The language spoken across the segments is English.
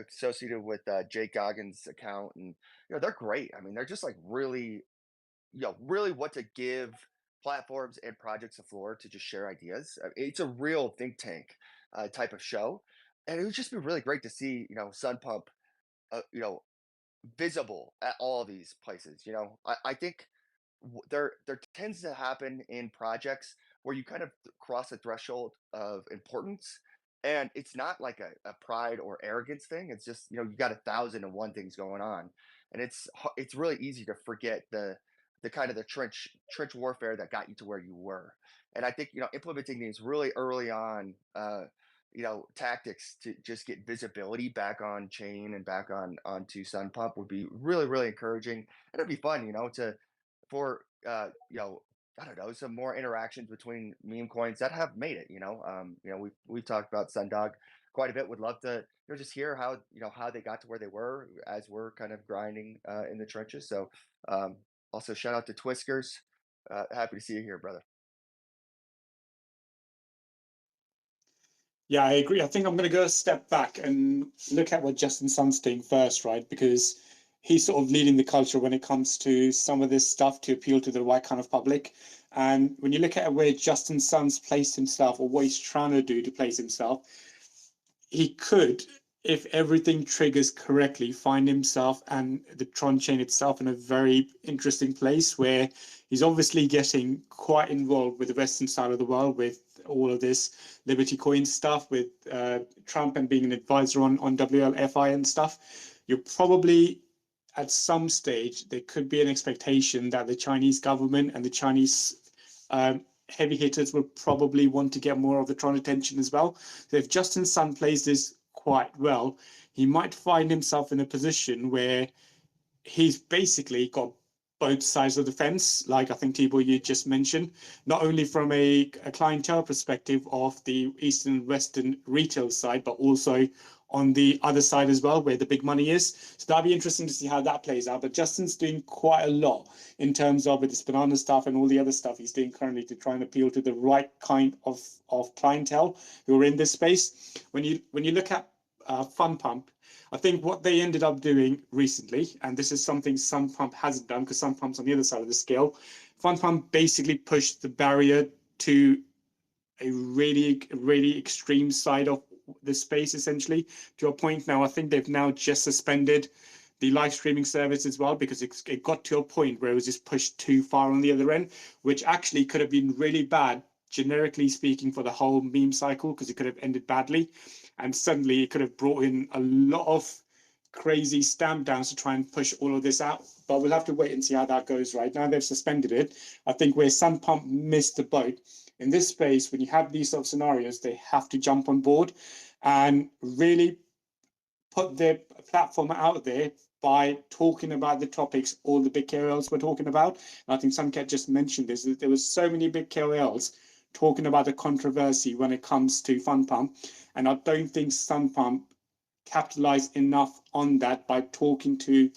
associated with Jake Goggins' account, and they're great. I mean, they're just like really, really what to give platforms and projects a floor to just share ideas. It's a real think tank type of show, and it would just be really great to see Sun Pump, uh, you know, visible at all of these places. I think there tends to happen in projects where you kind of cross a threshold of importance, and it's not like a pride or arrogance thing. It's just you got 1,001 things going on, and it's really easy to forget the kind of the trench warfare that got you to where you were. And I think implementing these really early on tactics to just get visibility back on chain and back onto Sun Pump would be really, really encouraging. And it'd be fun, to for I don't know, some more interactions between meme coins that have made it. We've talked about Sundog quite a bit. Would love to just hear how they got to where they were as we're kind of grinding in the trenches. So also shout out to Twiskers. Happy to see you here, brother. Yeah, I agree. I think I'm going to go a step back and look at what Justin Sun's doing first, right? Because he's sort of leading the culture when it comes to some of this stuff to appeal to the right kind of public. And when you look at where Justin Sun's placed himself or what he's trying to do to place himself, he could, if everything triggers correctly, find himself and the Tron chain itself in a very interesting place where he's obviously getting quite involved with the Western side of the world with all of this Liberty Coin stuff, with Trump and being an advisor on WLFI and stuff. You're probably at some stage, there could be an expectation that the Chinese government and the Chinese heavy hitters will probably want to get more of the Tron attention as well. So if Justin Sun plays this quite well, he might find himself in a position where he's basically got both sides of the fence, like I think Tibor you just mentioned, not only from a clientele perspective of the Eastern and Western retail side, but also on the other side as well, where the big money is. So that'd be interesting to see how that plays out. But Justin's doing quite a lot in terms of with this banana stuff and all the other stuff he's doing currently to try and appeal to the right kind of clientele who are in this space. When you look at Fun Pump, I think what they ended up doing recently, and this is something Sun Pump hasn't done because Sun Pump's on the other side of the scale, Fun Pump basically pushed the barrier to a really extreme side of the space, essentially, to a point now. I think they've now just suspended the live streaming service as well because it got to a point where it was just pushed too far on the other end, which actually could have been really bad, generically speaking, for the whole meme cycle because it could have ended badly. And suddenly it could have brought in a lot of crazy stamp downs to try and push all of this out. But we'll have to wait and see how that goes. Right now, they've suspended it. I think where Sun Pump missed the boat in this space, when you have these sort of scenarios, they have to jump on board and really put their platform out there by talking about the topics all the big KOLs were talking about. And I think Suncat just mentioned this, that there was so many big KOLs talking about the controversy when it comes to Fun Pump. And I don't think Sun Pump capitalized enough on that by talking to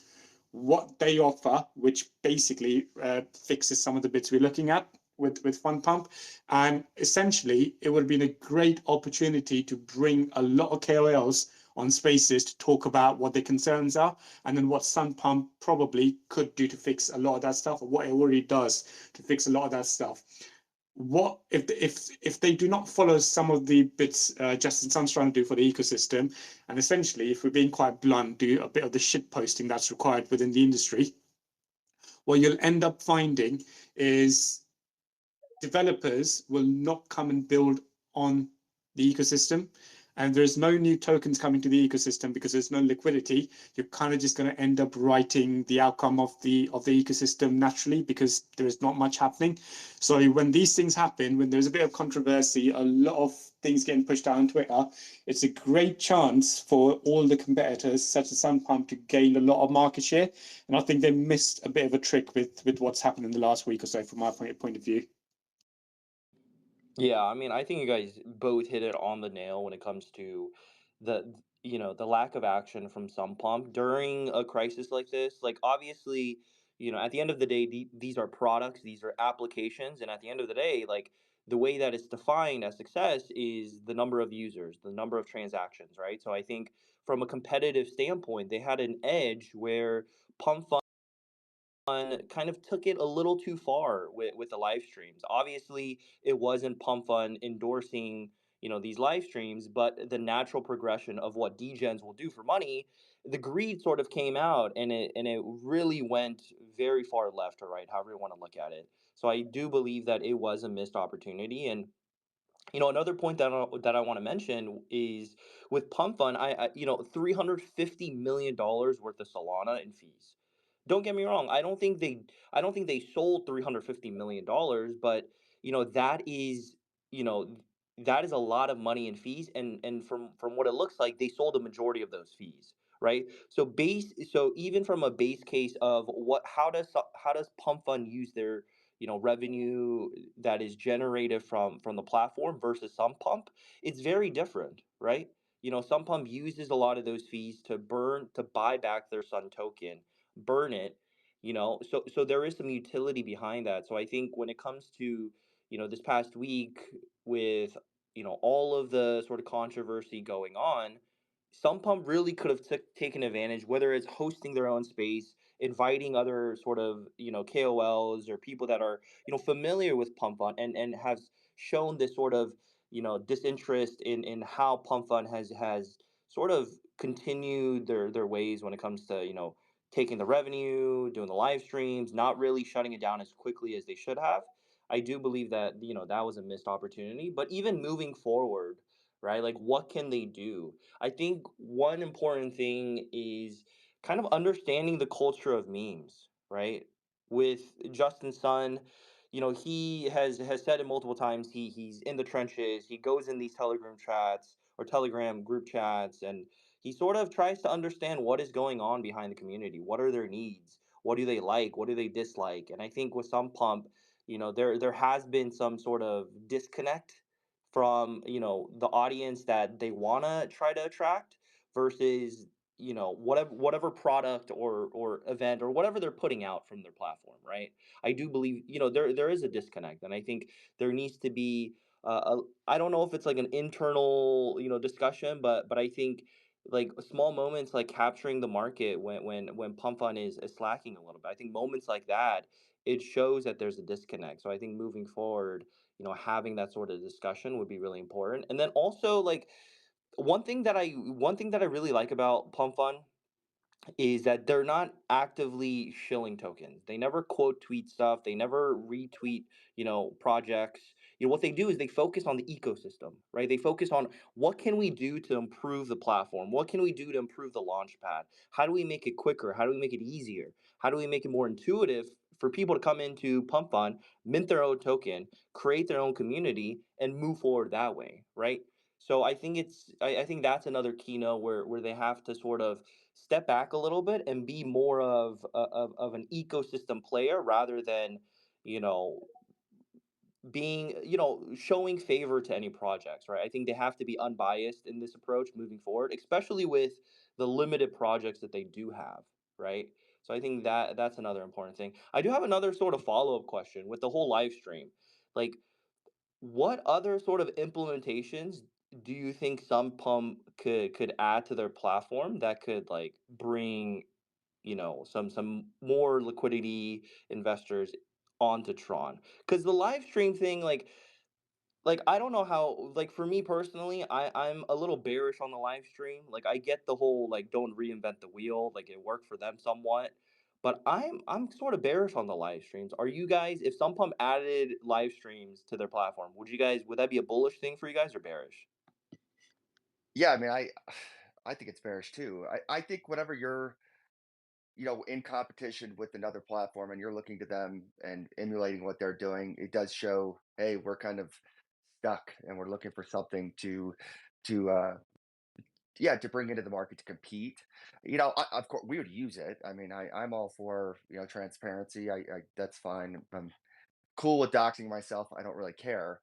what they offer, which basically fixes some of the bits we're looking at with Fun Pump. And essentially, it would have been a great opportunity to bring a lot of KOLs on spaces to talk about what their concerns are and then what Sun Pump probably could do to fix a lot of that stuff or what it already does to fix a lot of that stuff. What if they do not follow some of the bits Justin Sun's trying to do for the ecosystem, and essentially, if we're being quite blunt, do a bit of the shit posting that's required within the industry, what you'll end up finding is developers will not come and build on the ecosystem, and there's no new tokens coming to the ecosystem because there's no liquidity. You're kind of just going to end up writing the outcome of the ecosystem naturally because there is not much happening. So when these things happen, when there's a bit of controversy, a lot of things getting pushed out on Twitter, it's a great chance for all the competitors such as Sunpump to gain a lot of market share. And I think they missed a bit of a trick with what's happened in the last week or so from my point of view. Yeah, I mean, I think you guys both hit it on the nail when it comes to the lack of action from some pump during a crisis like this. Like obviously, at the end of the day, these are products, these are applications, and at the end of the day, like the way that it's defined as success is the number of users, the number of transactions, right? So I think from a competitive standpoint, they had an edge where Pump kind of took it a little too far with the live streams. Obviously, it wasn't Pump Fun endorsing, these live streams, but the natural progression of what degens will do for money, the greed sort of came out, and it really went very far left or right, however you want to look at it. So I do believe that it was a missed opportunity. And another point that I want to mention is with Pump Fund, $350 million worth of Solana in fees. Don't get me wrong. I don't think they sold $350 million, but that is you know that is a lot of money in fees, and from what it looks like, they sold a majority of those fees, right? So even from a base case of how does Pump Fund use their revenue that is generated from the platform versus some pump, it's very different, right? Some pump uses a lot of those fees to buy back their Sun token, burn it. So there is some utility behind that. So I think when it comes to this past week, with all of the sort of controversy going on, some pump really could have taken advantage, whether it's hosting their own space, inviting other sort of KOLs or people that are familiar with Pump Fund, and have shown this sort of disinterest in how Pump Fund has sort of continued their ways when it comes to taking the revenue, doing the live streams, not really shutting it down as quickly as they should have. I do believe that that was a missed opportunity. But even moving forward, right? Like, what can they do? I think one important thing is kind of understanding the culture of memes, right? With Justin Sun, he has said it multiple times. He's in the trenches. He goes in these Telegram chats or Telegram group chats, and he sort of tries to understand what is going on behind the community. What are their needs? What do they like? What do they dislike? And I think with some pump, there has been some sort of disconnect from the audience that they want to try to attract versus whatever product or event or whatever they're putting out from their platform, right? I do believe there is a disconnect, and I think there needs to be I don't know if it's like an internal discussion, but I think like small moments like capturing the market when Pump Fund is slacking a little bit. I think moments like that, it shows that there's a disconnect. So I think moving forward, having that sort of discussion would be really important. And then also, like, one thing that I really like about Pump Fund is that they're not actively shilling tokens. They never quote tweet stuff. They never retweet, projects. What they do is they focus on the ecosystem, right? They focus on what can we do to improve the platform? What can we do to improve the launch pad? How do we make it quicker? How do we make it easier? How do we make it more intuitive for people to come into Pump Fund, mint their own token, create their own community, and move forward that way, right? So I think that's another keynote where they have to sort of step back a little bit and be more of an ecosystem player rather than you know being showing favor to any projects, right? I think they have to be unbiased in this approach moving forward, especially with the limited projects that they do have, right? So I think that's another important thing. I do have another sort of follow-up question with the whole live stream. Like, what other sort of implementations do you think some pump could add to their platform that could like bring some more liquidity investors onto Tron? Because the live stream thing, like I don't know how, like, for me personally, I'm a little bearish on the live stream. Like, I get the whole like don't reinvent the wheel, like it worked for them somewhat. But I'm sort of bearish on the live streams. Are you guys, if some pump added live streams to their platform, would that be a bullish thing for you guys or bearish? Yeah, I mean, I think it's bearish too. I think whenever you're in competition with another platform and you're looking to them and emulating what they're doing, it does show, hey, we're kind of stuck and we're looking for something to yeah, to bring into the market to compete. Of course we would use it. I mean, I'm all for transparency. I That's fine. I'm cool with doxing myself. I don't really care.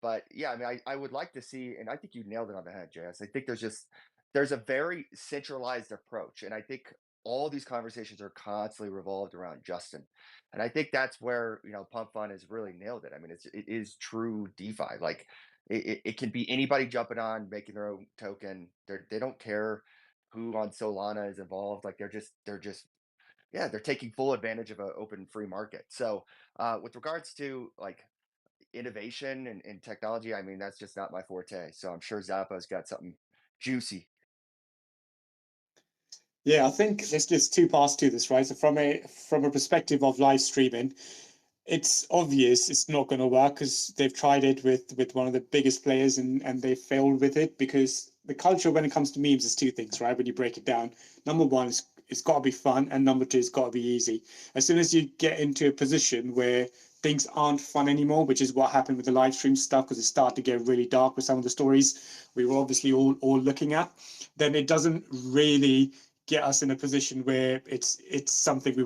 But yeah, I mean, I would like to see, and I think you nailed it on the head, JS. I think there's a very centralized approach, and I think all these conversations are constantly revolved around Justin. And I think that's where, Pump Fun has really nailed it. I mean, it is true DeFi. Like it can be anybody jumping on, making their own token. They don't care who on Solana is involved. Like they're just yeah, they're taking full advantage of an open free market. So with regards to like innovation and technology, I mean, that's just not my forte. So I'm sure Zappa's got something juicy. Yeah, I think there's just two parts to this, right? So from a perspective of live streaming, it's obvious it's not going to work because they've tried it with one of the biggest players and they failed with it, because the culture when it comes to memes is two things, right? When you break it down, number one is it's got to be fun, and number two, it's got to be easy. As soon as you get into a position where things aren't fun anymore, which is what happened with the live stream stuff, because it started to get really dark with some of the stories we were obviously all looking at, then it doesn't really get us in a position where it's something we